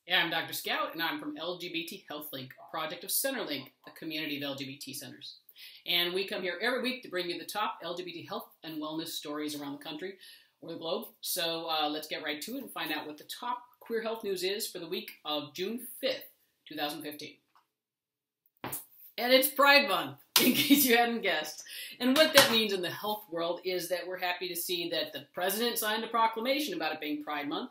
Yeah, I'm Dr. Scout, and I'm from LGBT Health Link, a project of Centerlink, a community of LGBT centers. And we come here every week to bring you the top LGBT health and wellness stories around the country or the globe. So let's get right to it and find out what the top queer health news is for the week of June 5th, 2015. And it's Pride Month, in case you hadn't guessed. And what that means in the health world is that we're happy to see that the president signed a proclamation about it being Pride Month.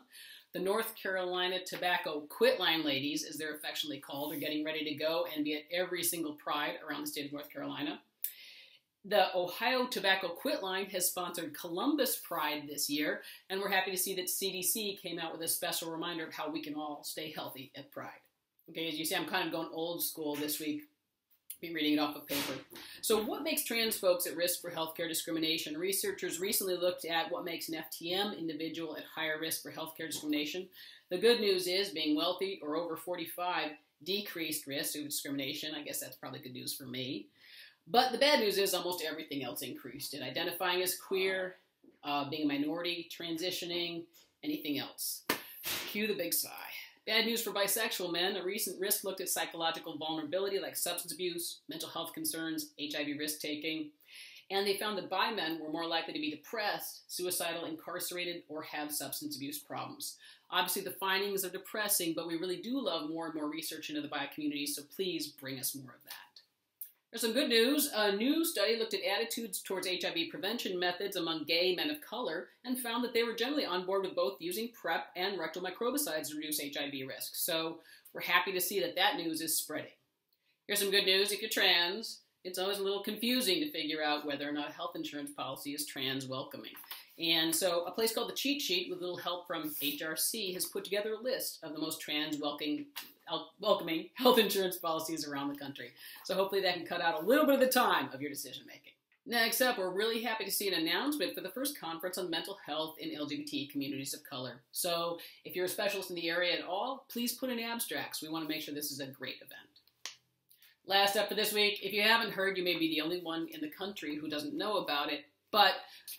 The North Carolina Tobacco Quit Line ladies, as they're affectionately called, are getting ready to go and be at every single Pride around the state of North Carolina. The Ohio Tobacco Quit Line has sponsored Columbus Pride this year, and we're happy to see that CDC came out with a special reminder of how we can all stay healthy at Pride. Okay, as you see, I'm kind of going old school this week. Be reading it off of paper. So what makes trans folks at risk for healthcare discrimination? Researchers recently looked at what makes an FTM individual at higher risk for healthcare discrimination. The good news is being wealthy or over 45 decreased risk of discrimination. I guess that's probably good news for me. But the bad news is almost everything else increased. And identifying as queer, being a minority, transitioning, anything else. Cue the big sigh. Bad news for bisexual men. A recent risk looked at psychological vulnerability like substance abuse, mental health concerns, HIV risk-taking. And they found that bi men were more likely to be depressed, suicidal, incarcerated, or have substance abuse problems. Obviously, the findings are depressing, but we really do love more and more research into the bi community, so please bring us more of that. There's some good news. A new study looked at attitudes towards HIV prevention methods among gay men of color and found that they were generally on board with both using PrEP and rectal microbicides to reduce HIV risk. So we're happy to see that that news is spreading. Here's some good news. If you're trans, it's always a little confusing to figure out whether or not health insurance policy is trans welcoming. And so a place called the Cheat Sheet, with a little help from HRC, has put together a list of the most trans welcoming health insurance policies around the country. So hopefully that can cut out a little bit of the time of your decision making. Next up, we're really happy to see an announcement for the first conference on mental health in LGBT communities of color. So if you're a specialist in the area at all, please put in abstracts. We want to make sure this is a great event. Last up for this week, if you haven't heard, you may be the only one in the country who doesn't know about it, but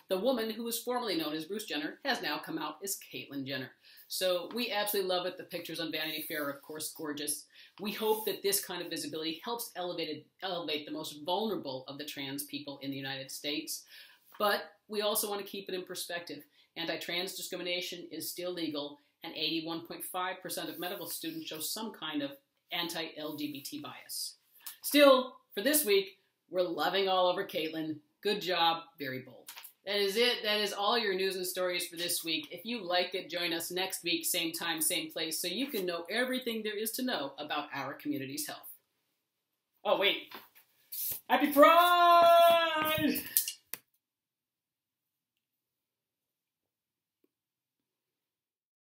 the woman who was formerly known as Bruce Jenner has now come out as Caitlyn Jenner. So we absolutely love it. The pictures on Vanity Fair are, of course, gorgeous. We hope that this kind of visibility helps elevate the most vulnerable of the trans people in the United States. But we also want to keep it in perspective. Anti-trans discrimination is still legal, and 81.5% of medical students show some kind of anti-LGBT bias. Still, for this week, we're loving all over Caitlyn. Good job, very bold. That is it. That is all your news and stories for this week. If you like it, join us next week, same time, same place, so you can know everything there is to know about our community's health. Oh, wait. Happy Pride!